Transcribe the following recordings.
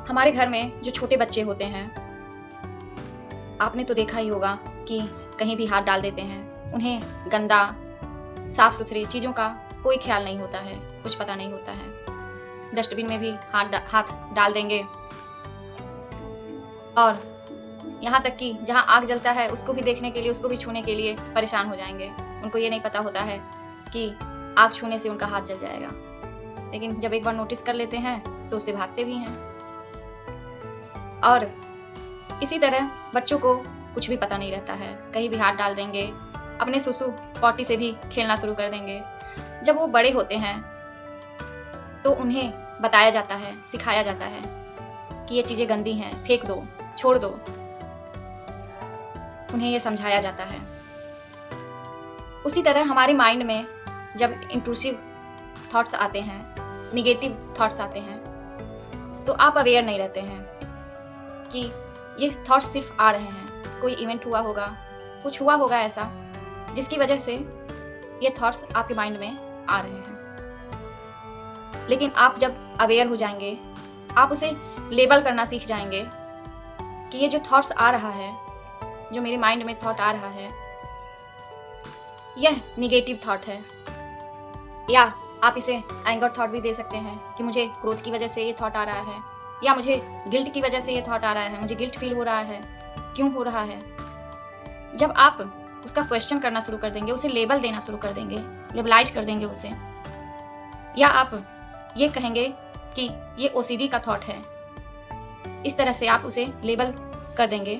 हमारे घर में जो छोटे बच्चे होते हैं, आपने तो देखा ही होगा कि कहीं भी हाथ डाल देते हैं। उन्हें गंदा साफ सुथरी चीज़ों का कोई ख्याल नहीं होता है, कुछ पता नहीं होता है। डस्टबिन में भी हाथ डाल देंगे, और यहाँ तक कि जहाँ आग जलता है उसको भी देखने के लिए, उसको भी छूने के लिए परेशान हो जाएंगे। उनको ये नहीं पता होता है कि आग छूने से उनका हाथ जल जाएगा, लेकिन जब एक बार नोटिस कर लेते हैं तो उससे भागते भी हैं। और इसी तरह बच्चों को कुछ भी पता नहीं रहता है, कहीं भी हाथ डाल देंगे, अपने सुसु पॉटी से भी खेलना शुरू कर देंगे। जब वो बड़े होते हैं तो उन्हें बताया जाता है, सिखाया जाता है कि ये चीज़ें गंदी हैं, फेंक दो, छोड़ दो। उन्हें ये समझाया जाता है। उसी तरह हमारे माइंड में जब इंट्रूसिव थॉट्स आते हैं, निगेटिव थॉट्स आते हैं, तो आप अवेयर नहीं रहते हैं कि ये थॉट्स सिर्फ आ रहे हैं। कोई इवेंट हुआ होगा, कुछ हुआ होगा ऐसा जिसकी वजह से ये थॉट्स आपके माइंड में आ रहे हैं। लेकिन आप जब अवेयर हो जाएंगे, आप उसे लेबल करना सीख जाएंगे कि ये जो थॉट्स आ रहा है, जो मेरे माइंड में थॉट आ रहा है, यह निगेटिव थॉट है। या आप इसे एंगर थॉट भी दे सकते हैं कि मुझे क्रोध की वजह से ये थॉट आ रहा है, या मुझे गिल्ट की वजह से ये थॉट आ रहा है, मुझे गिल्ट फील हो रहा है, क्यों हो रहा है। जब आप उसका क्वेश्चन करना शुरू कर देंगे, उसे लेबल देना शुरू कर देंगे, लेबलाइज कर देंगे उसे, या आप ये कहेंगे कि ये ओसीडी का थॉट है, इस तरह से आप उसे लेबल कर देंगे,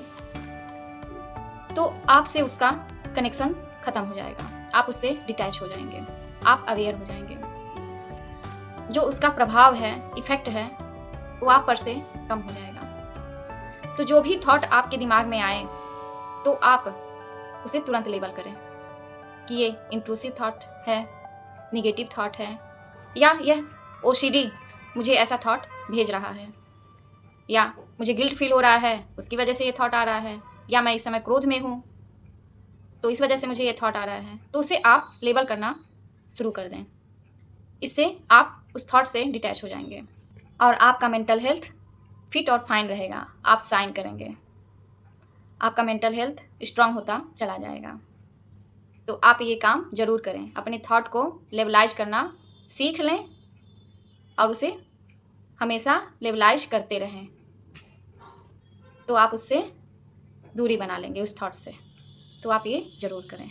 तो आपसे उसका कनेक्शन खत्म हो जाएगा। आप उससे डिटैच हो जाएंगे, आप अवेयर हो जाएंगे। जो उसका प्रभाव है, इफेक्ट है, वो आप पर से कम हो जाएगा। तो जो भी थॉट आपके दिमाग में आए तो आप उसे तुरंत लेबल करें कि ये इंट्रूसिव थॉट है, निगेटिव थॉट है, या यह ओसीडी मुझे ऐसा थॉट भेज रहा है, या मुझे गिल्ट फील हो रहा है उसकी वजह से ये थॉट आ रहा है, या मैं इस समय क्रोध में हूँ तो इस वजह से मुझे ये थॉट आ रहा है। तो उसे आप लेबल करना शुरू कर दें। इससे आप उस थॉट से डिटैच हो जाएंगे और आपका मेंटल हेल्थ फिट और फाइन रहेगा। आप साइन करेंगे, आपका मेंटल हेल्थ स्ट्रांग होता चला जाएगा। तो आप ये काम ज़रूर करें, अपने थॉट को लेबलाइज करना सीख लें और उसे हमेशा लेबलाइज करते रहें, तो आप उससे दूरी बना लेंगे, उस थॉट से। तो आप ये ज़रूर करें।